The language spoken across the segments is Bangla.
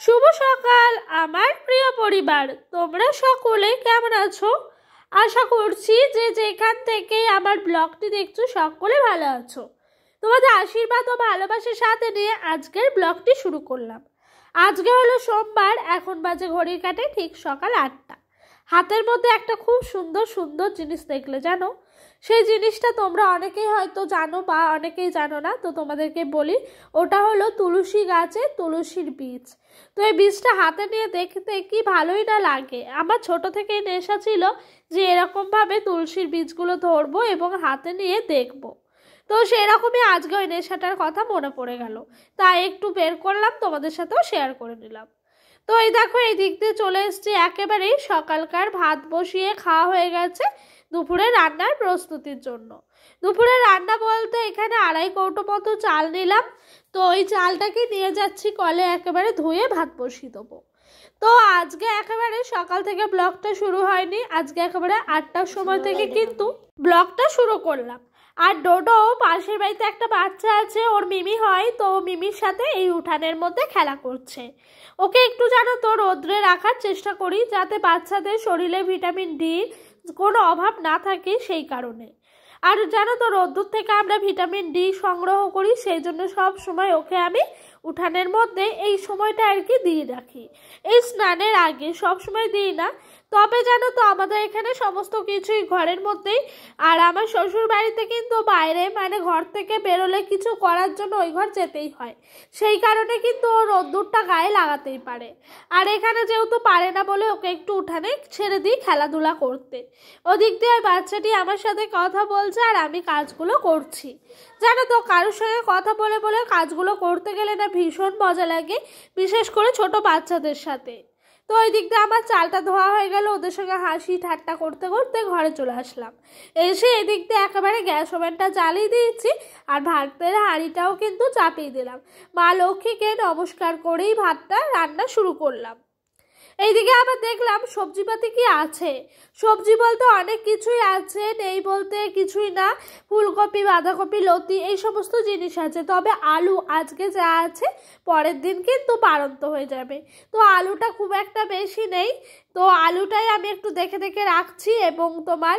শুভ সকাল আমার প্রিয় পরিবার, তোমরা সকলে কেমন আছো? আশা করছি যে যেখান থেকে আমার ব্লগটি দেখছো সকলে ভালো আছো। তোমাদের আশীর্বাদ ও ভালোবাসার সাথে নিয়ে আজকের ব্লগটি শুরু করলাম। আজকে হলো সোমবার, এখন বাজে ঘড়ির কাঁটায় ঠিক সকাল 8টা। হাতের মধ্যে একটা খুব সুন্দর সুন্দর জিনিস দেখলে জানো, সেই জিনিসটা তোমরা অনেকেই হয়তো জানো বা অনেকেই জানো না, তো তোমাদেরকে বলি, ওটা হলো তুলসী গাছে তুলসীর বীজ। তো এই বীজটা হাতে নিয়ে দেখতে কি ভালোই না লাগে। আমার ছোট থেকেই নেশা ছিল যে এরকমভাবে তুলসীর বীজগুলো ধরবো এবং হাতে নিয়ে দেখবো। তো সেরকমই আজকে ওই নেশাটার কথা মনে পড়ে গেল, তাই একটু বের করলাম, তোমাদের সাথেও শেয়ার করে নিলাম। তো এই দেখো, এই দিক দিয়ে চলে এসেছি একেবারেই সকালকার ভাত বসিয়ে খাওয়া হয়ে গেছে দুপুরে রান্নার প্রস্তুতির জন্য। দুপুরে রান্না বলতে এখানে 2.5 কৌটো মতো চাল নিলাম। তো ওই চালটাকে নিয়ে যাচ্ছি কলে, একেবারে ধুয়ে ভাত বসিয়ে দেবো। তো আজকে একেবারে সকাল থেকে ব্লগটা শুরু হয়নি, আজকে একেবারে 8টার সময় থেকে কিন্তু ব্লগটা শুরু করলাম। আর ডোডো পাশের বাড়িতে একটা বাচ্চা আছে, ওর মিমি হয়, তো মিমির সাথে এই উঠানের মধ্যে খেলা করছে। ওকে একটু জানো তো রোদ্রে রাখার চেষ্টা করি, যাতে বাচ্চাদের শরীরে ভিটামিন ডি কোনো অভাব না থাকে, সেই কারণে। আর জানো তো রোদ্দুর থেকে আমরা ভিটামিন ডি সংগ্রহ করি, সেই জন্য সব সময় ওকে আমি উঠানের মধ্যে এই সময়টা আর কি দিয়ে রাখি। এই স্নানের আগে সব সময় দিই না, তবে জানো তো আমাদের এখানে সমস্ত কিছুই ঘরের মধ্যেই। আর আমার শ্বশুর বাড়িতে কিন্তু বাইরে, মানে ঘর থেকে বেরোলে কিছু করার জন্য ওই ঘর যেতেই হয়, সেই কারণে কিন্তু ও রোদ্দুরটা গায়ে লাগাতেই পারে। আর এখানে যেহেতু পারে না বলে ওকে একটু উঠানে ছেড়ে দিই খেলাধুলা করতে। ওদিক দিয়ে ওই বাচ্চাটি আমার সাথে কথা বলছে আর আমি কাজগুলো করছি। জানো তো কারোর সঙ্গে কথা বলে বলে কাজগুলো করতে গেলে না ভীষণ মজা লাগে, বিশেষ করে ছোট বাচ্চাদের সাথে। তো ওই দিক দিয়ে আমার চালটা ধোয়া হয়ে গেল, ওদের সঙ্গে হাসি ঠাট্টা করতে করতে ঘরে চলে আসলাম। এসে এদিক দিয়ে একেবারে গ্যাস ওভেনটা জ্বালিয়ে দিয়েছি আর ভাতের হাঁড়িটাও কিন্তু চাপিয়ে দিলাম। মা লক্ষ্মীকে নমস্কার করেই ভাতটা রান্না শুরু করলাম। এইদিকে আবার দেখলাম সবজিপাতি কি আছে। সবজি বলতে অনেক কিছুই আছে, নেই বলতে কিছুই না। ফুলকপি, বাঁধাকপি, লতি এই সমস্ত জিনিস আছে, তবে আলু আজকে যা আছে পরের দিন কিন্তু বাড়ন্ত হয়ে যাবে। তো আলুটা খুব একটা বেশি নেই, তো আলুটাই আমি একটু দেখে দেখে রাখছি এবং তোমার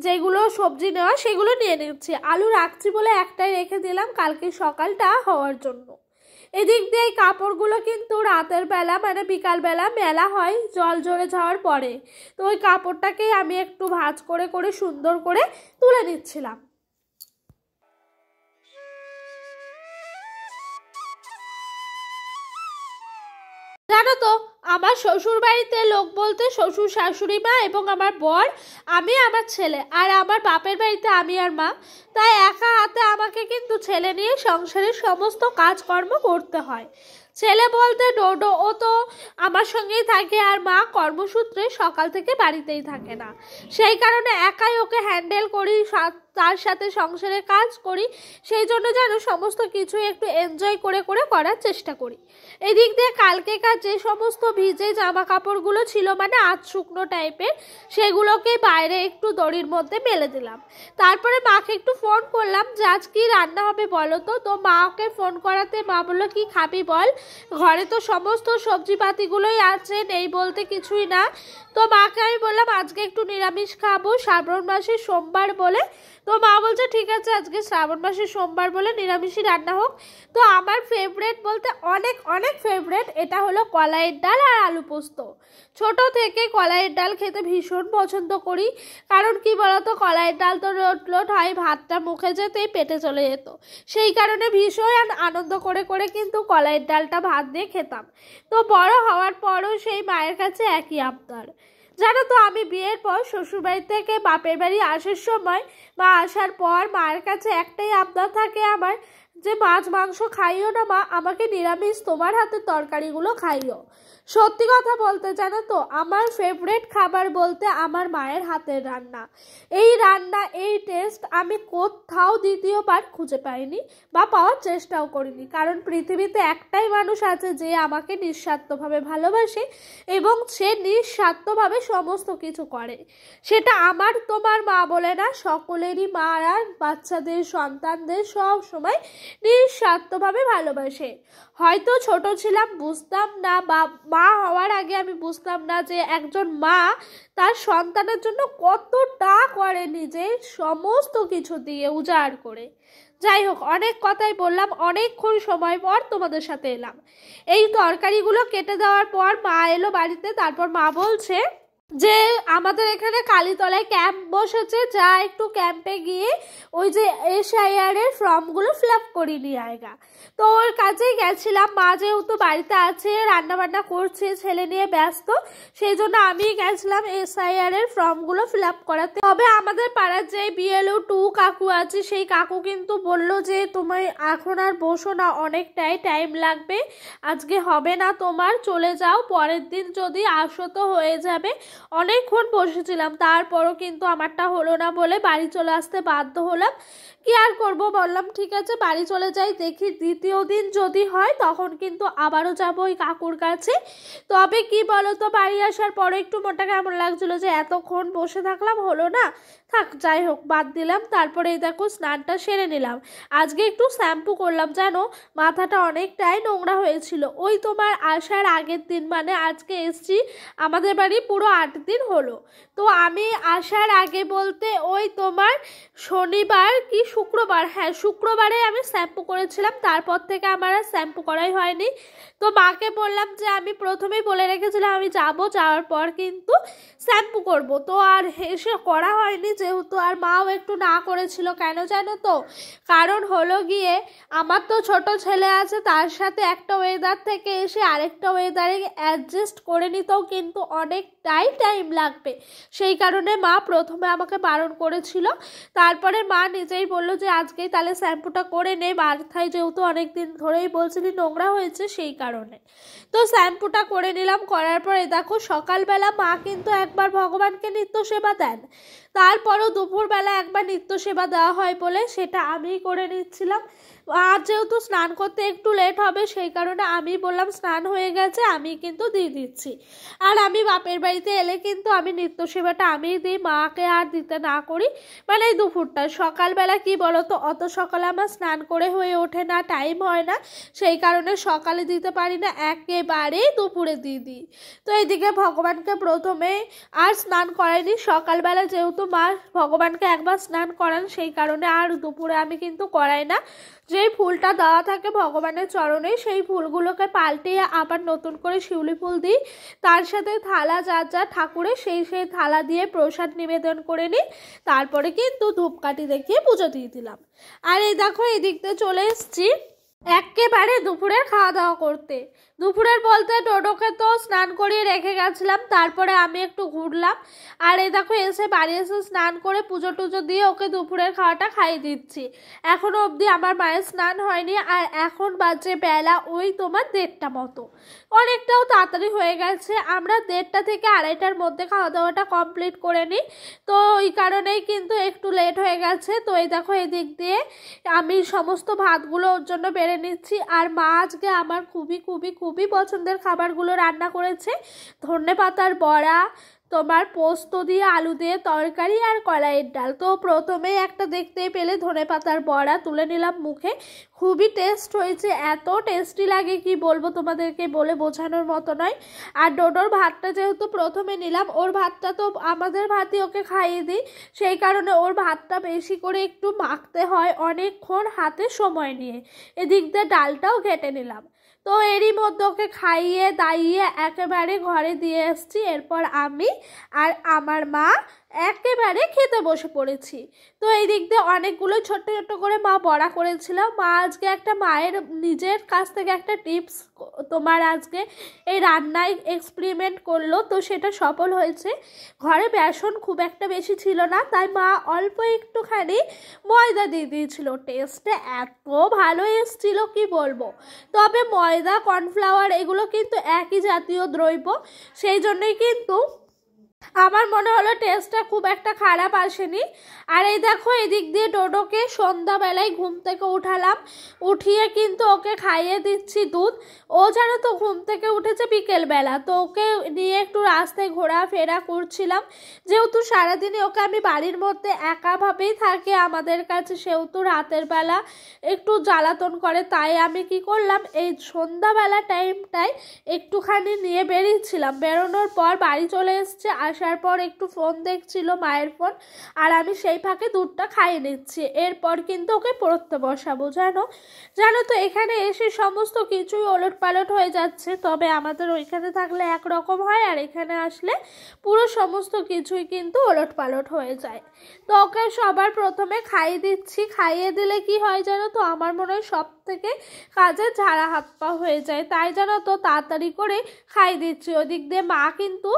যেগুলো সবজি নেওয়া সেগুলো নিয়ে নিচ্ছি। আলু রাখছি বলে একটাই রেখে দিলাম কালকে সকালটা হওয়ার জন্য। এদিক দিয়ে কাপড়গুলো কিন্তু রাতের বেলা, মানে বিকালবেলা মেলা হয় জল ঝরে যাওয়ার পরে। তো ওই কাপড়টাকেই আমি একটু ভাঁজ করে করে সুন্দর করে তুলে নিচ্ছিলাম। জানো তো আমার শ্বশুর বাড়িতে লোক বলতে শ্বশুর শাশুড়ি মা এবং আমার বর, আমি, আমার ছেলে, আর আমার বাপের বাড়িতে আমি আর মা। তাই একা হাতে আমাকে কিন্তু ছেলে নিয়ে সংসারের সমস্ত কাজকর্ম করতে হয়। ছেলে বলতে ডোডো, ও তো আমার সঙ্গেই থাকে, আর মা কর্মসূত্রে সকাল থেকে বাড়িতেই থাকে না, সেই কারণে একাই ওকে হ্যান্ডেল করি, তার সাথে সংসারের কাজ করি। সেই জন্য যেন সমস্ত কিছু একটু এনজয় করে করে করার চেষ্টা করি। এদিক দিয়ে কালকেকার যে সমস্ত ভিজে জামা কাপড়গুলো ছিল, মানে আধ শুকনো টাইপের, সেগুলোকে বাইরে একটু দড়ির মধ্যে মেলে দিলাম। তারপরে মাকে একটু ফোন করলাম যে আজ কি রান্না হবে বলো তো। তো মাকে ফোন করাতে মা বললো কি খাবি বল, ঘরে তো সমস্ত সবজিপাতিগুলোই আছে, নেই বলতে কিছুই না। তো মাকে আমি বললাম আজকে একটু নিরামিষ খাবো, শ্রাবণ মাসের সোমবার বলে। তো মা বলছে ঠিক আছে, আজকে শ্রাবণ মাসের সোমবার বলে নিরামিষই রান্না হোক। তো আমার ফেভারেট বলতে অনেক অনেক ফেভারেট, এটা হলো কলাইয়ের ডাল আর আলু পোস্ত। ছোট থেকে কলাইয়ের ডাল খেতে ভীষণ পছন্দ করি, কারণ কি বলতো কলাইয়ের ডাল তো লোট লোট হয়, ভাতটা মুখে যেতেই পেটে চলে যেত, সেই কারণে ভীষণ আনন্দ করে করে কিন্তু কলাইয়ের ডালটা ভাত দিয়ে খেতাম। তো বড় হওয়ার পরও সেই মায়ের কাছে একই আবদার। জানো তো আমি বিয়ের পর শ্বশুরবাড়ি থেকে বাপের বাড়ি আসার সময়, মা আসার পর মায়ের কাছে একটাই আবদার থাকে আমার, যে মাছ মাংস খাইও না মা, আমাকে নিরামিষ তোমার হাতের তরকারিগুলো খাইও। সত্যি কথা বলতে জানো তো আমার ফেভারিট খাবার বলতে আমার মায়ের হাতের রান্না। এই রান্না, এই টেস্ট আমি কোথাও দ্বিতীয়বার খুঁজে পাইনি বা পাওয়ার চেষ্টাও করিনি, কারণ পৃথিবীতে একটাই মানুষ আছে যে আমাকে নিঃস্বার্থভাবে ভালোবাসে এবং সে নিঃস্বার্থভাবে সমস্ত কিছু করে। সেটা আমার তোমার মা বলে না, সকলেরই মারা বাচ্চাদের, সন্তানদের সব সময় নিঃস্বার্থভাবে ভালোবাসে। হয়তো ছোট ছিলাম, বুঝতাম না, বা মা হওয়ার আগে আমি বুঝতাম না যে একজন মা তার সন্তানের জন্য কতটা করে, নিজের সমস্ত কিছু দিয়ে উজাড় করে। যাই হোক, অনেক কথাই বললাম, অনেকক্ষণ সময় পর তোমাদের সাথে এলাম। এই তরকারিগুলো কেটে দেওয়ার পর মা এলো বাড়িতে। তারপর মা বলছে যে আমাদের এখানে কালীতলায় ক্যাম্প বসেছে, যা একটু ক্যাম্পে গিয়ে ওই যে SIR এর ফর্মগুলো ফিল আপ করিয়ে নিয়ে আয়গা। তো ওর কাছেই গেছিলাম। মা যেহেতু বাড়িতে আছে, রান্নাবান্না করছে, ছেলে নিয়ে ব্যস্ত, সেই জন্য আমি গেছিলাম SIR এর ফর্মগুলো ফিল আপ করাতে। তবে আমাদের পাড়ার যে BLO 2 কাকু আছে, সেই কাকু কিন্তু বলল যে তুমি এখন আর বসো না, অনেকটাই টাইম লাগবে, আজকে হবে না তোমার, চলে যাও, পরের দিন যদি আসো তো হয়ে যাবে। অনেকক্ষণ বসেছিলাম, তারপরও কিন্তু আমারটা হলো না বলে বাড়ি চলে আসতে বাধ্য হলাম। কি আর করব, বললাম ঠিক আছে বাড়ি চলে যাই, দেখি দ্বিতীয় দিন যদি হয় তখন কিন্তু আবারও যাবো ওই কাকুর কাছে। তবে কি বলো তো, বাড়ি আসার পরে একটু মনটা কেমন লাগছিল যে এতক্ষণ বসে থাকলাম, হলো না, থাক, যাই হোক, বাদ দিলাম। তারপরে এই দেখো স্নানটা সেরে নিলাম। আজকে একটু শ্যাম্পু করলাম, জানো মাথাটা অনেকটাই নোংরা হয়েছিল। ওই তোমার আসার আগের দিন, মানে আজকে এসছি আমাদের বাড়ি পুরো 8 দিন হলো। তো আমি আসার আগে বলতে ওই তোমার শনিবার কি শুক্রবার, হ্যাঁ শুক্রবারে আমি শ্যাম্পু করেছিলাম, তারপর থেকে আমার আর শ্যাম্পু করাই হয়নি। তো মাকে বললাম যে আমি প্রথমেই বলে রেখেছিলাম আমি যাব, যাওয়ার পর কিন্তু শ্যাম্পু করব, তো আর এসে করা হয়নি, যেহেতু আর মাও একটু না করেছিল। কেন জানো তো, কারণ হলো গিয়ে আমার তো ছোট ছেলে আছে, তার সাথে একটা ওয়েদার থেকে এসে আরেকটা ওয়েদারে অ্যাডজাস্ট করে নিতেও কিন্তু অনেকটাই টাইম লাগবে। সেই কারণে মা প্রথমে আমাকে বারণ করেছিল। তারপরে মা নিজেই বলল যে আজকেই তাহলে শ্যাম্পুটা করে নে, মাথায় যেহেতু অনেক দিন ধরেই বলছিলি নোংরা হয়েছে সেই কারণে। তো শ্যাম্পুটা করে নিলাম। করার পরে দেখো সকালবেলা মা কিন্তু একবার ভগবানকে নিত্য সেবা দেন, তারপরও দুপুরবেলা একবার নিত্য সেবা দেওয়া হয় বলে সেটা আমিই করে নিচ্ছিলাম। আর যেহেতু স্নান করতে একটু লেট হবে, সেই কারণে আমি বললাম স্নান হয়ে গেছে, আমি কিন্তু দিয়ে দিচ্ছি। আর আমি বাপের বাড়িতে এলে কিন্তু আমি নিত্য সেবাটা আমিই দিই, মাকে আর দিতে না করি। মানে এই দুপুরটা, সকালবেলা কি বলো তো, অত সকালে আমার স্নান করে হয়ে ওঠে না, টাইম হয় না, সেই কারণে সকালে দিতে পারি না, একেবারেই দুপুরে দিয়ে দিই। তো এইদিকে ভগবানকে প্রথমে আর স্নান করাইনি, সকালবেলা যেহেতু মা ভগবানকে একবার স্নান করান, সেই কারণে আর দুপুরে আমি কিন্তু করাই না। যেই ফুলটা দেওয়া থাকে ভগবানের চরণে, সেই ফুলগুলোকে পাল্টিয়ে আবার নতুন করে শিউলি ফুল দিই, তার সাথে থালা যা যা ঠাকুরের সেই থালা দিয়ে প্রসাদ নিবেদন করে নিই। তারপরে কিন্তু ধূপকাঠি দেখিয়ে পুজো দিয়ে দিলাম। আর এই দেখো এদিক দিয়ে চলে এসছি একেবারে দুপুরের খাওয়া দাওয়া করতে। দুপুরের বলতে ডোডোকে তো স্নান করিয়ে রেখে গেছিলাম, তারপরে আমি একটু ঘুরলাম। আর এই দেখো এসে বাড়ি এসে স্নান করে পুজো টুজো দিয়ে ওকে দুপুরের খাওয়াটা খাইয়ে দিচ্ছি। এখনও অবধি আমার মায়ের স্নান হয়নি। আর এখন বাজে বেলা ওই তোমার 1:30 মতো, অনেকটাও তাড়াতাড়ি হয়ে গেছে। আমরা 1:30 থেকে 2:30টার মধ্যে খাওয়া দাওয়াটা কমপ্লিট করে নিই, তো ওই কারণেই কিন্তু একটু লেট হয়ে গেছে। তো এই দেখো এদিক দিয়ে আমি সমস্ত ভাতগুলো ওর জন্য বেড়ে নিচ্ছি। আর মা আজকে আমার খুবই খুবই খুবই পছন্দের খাবারগুলো রান্না করেছে, ধনেপাতার বড়া, তোমার পোস্ত দিয়ে আলু দিয়ে তরকারি, আর কলাইয়ের ডাল। তো প্রথমেই একটা দেখতেই পেলে ধনেপাতার বড়া তুলে নিলাম মুখে, খুবই টেস্ট হয়েছে, এত টেস্টি লাগে কি বলবো তোমাদেরকে, বলে বোঝানোর মতো নয়। আর ডোডোর ভাতটা যেহেতু প্রথমে নিলাম, ওর ভাতটা তো আমাদের ভাতই ওকে খাইয়ে দিই, সেই কারণে ওর ভাতটা বেশি করে একটু মাখতে হয় অনেকক্ষণ হাতে সময় নিয়ে। এদিক দিয়ে ডালটাও ঘেটে নিলাম। তো এরই মধ্যে ওকে খাইয়ে দাইয়ে একেবারে ঘরে দিয়ে এসছি। এরপর আমি আর আমার মা একেবারে খেতে বসে পড়েছি। তো এই দিক দিয়ে অনেকগুলো ছোট্ট ছোট্ট করে মা বড়া করেছিল। মা আজকে একটা মায়ের নিজের কাছ থেকে একটা টিপস তোমার আজকে এই রান্নায় এক্সপেরিমেন্ট করলো, তো সেটা সফল হয়েছে। ঘরে বেসন খুব একটা বেশি ছিল না, তাই মা অল্প একটুখানি ময়দা দিয়ে দিয়েছিল। টেস্টটা এত ভালো এসেছিল কি বলবো। তবে ময়দা কর্নফ্লাওয়ার এগুলো কিন্তু একই জাতীয় দ্রব্য, সেই জন্যই কিন্তু আমার মনে হলো টেস্টটা খুব একটা খারাপ আসেনি। আর এই দেখো এদিক দিয়ে ডোডোকে সন্ধ্যাবেলায় ঘুম থেকে উঠালাম, উঠিয়ে কিন্তু ওকে খাইয়ে দিচ্ছি দুধ। ও জানো তো ঘুম থেকে উঠেছে বিকেলবেলা, তো ওকে নিয়ে একটু রাস্তায় ঘোরাফেরা করছিলাম। যেহেতু সারাদিনই ওকে আমি বাড়ির মধ্যে একাভাবেই থাকি আমাদের কাছে, সেহেতু রাতের বেলা একটু জ্বালাতন করে, তাই আমি কি করলাম এই সন্ধ্যাবেলা টাইমটায় একটুখানি নিয়ে বেরিয়েছিলাম। বেরোনোর পর বাড়ি চলে এসছে, আসার পর একটু ফোন দেখছিল, মায়ের ফোন, আর আমি সেই ফাঁকে দুধটা খাইয়ে নিচ্ছি। এরপর কিন্তু ওকে পড়তে বসাবো। জানো তো এখানে এসে সমস্ত কিছুই ওলটপালট হয়ে যাচ্ছে। তবে আমাদের ওইখানে থাকলে একরকম হয়, আর এখানে আসলে পুরো সমস্ত কিছুই কিন্তু ওলটপালট হয়ে যায়। তো ওকে সবার প্রথমে খাইয়ে দিচ্ছি। খাইয়ে দিলে কি হয় জানো তো, আমার মনে হয় সব থেকে কাজে ঝাড়া হাত পা হয়ে যায়, তাই জানো তো তাড়াতাড়ি করে খাইয়ে দিচ্ছি। ওদিক দিয়ে মা কিন্তু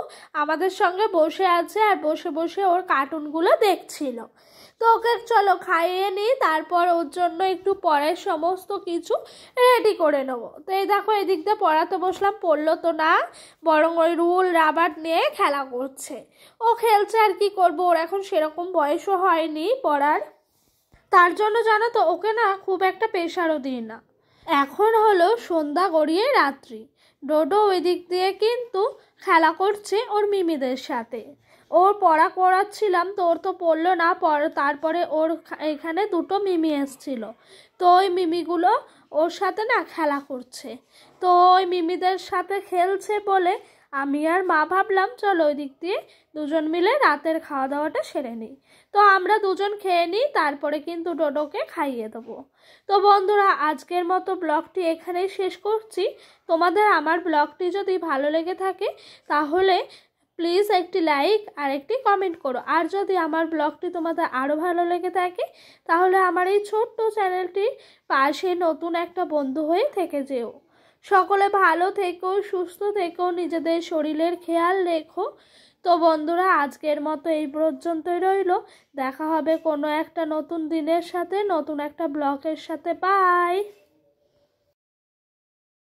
আমাদের সঙ্গে বসে আছে, আর বসে বসে ওর কার্টুনগুলো দেখছিল। তো ওকে চলো খাইয়ে নিই, তারপর ওর জন্য একটু পরের সমস্ত কিছু রেডি করে নেবো। তো এই দেখো এদিক দিয়ে পড়াতে বসলাম, পড়লো তো না, বরং ওই রুল রাবার নিয়ে খেলা করছে। ও খেলছে, আর কি করবো, ওর এখন সেরকম বয়সও হয়নি পড়ার, তার জন্য জানো তো ওকে না খুব একটা প্রেশারও দিই না। এখন হলো সন্ধ্যা গড়িয়ে রাত্রি। ডোডো ওই দিক দিয়ে কিন্তু খেলা করছে ওর মিমিদের সাথে। ওর পড়া করাচ্ছিলাম, তো ওর তো পড়লো না। তারপরে ওর এখানে দুটো মিমি এসছিল, তো ওই মিমিগুলো ওর সাথে না খেলা করছে। তো ওই মিমিদের সাথে খেলছে বলে আমি আর মা ভাবলাম চলো ওই দিক দিয়ে দুজন মিলে রাতের খাওয়া দাওয়াটা সেরে নিই। তো আমরা দুজন খেয়ে নিই, তারপরে কিন্তু ডোডোকে খাইয়ে দেবো। তো বন্ধুরা আজকের মতো ব্লগটি এখানেই শেষ করছি। তোমাদের আমার ব্লগটি যদি ভালো লেগে থাকে তাহলে প্লিজ একটি লাইক আর একটি কমেন্ট করো। আর যদি আমার ব্লগটি তোমাদের আরও ভালো লেগে থাকে তাহলে আমার এই ছোট্ট চ্যানেলটির পাশে নতুন একটা বন্ধু হয়ে থেকে যেও। সকলে ভালো থেকো, সুস্থ থেকো, নিজেদের শরীরের খেয়াল রেখো। তো বন্ধুরা আজকের মতো এই পর্যন্তই রইল। দেখা হবে কোনো একটা নতুন দিনের সাথে, নতুন একটা ব্লগের সাথে। বাই।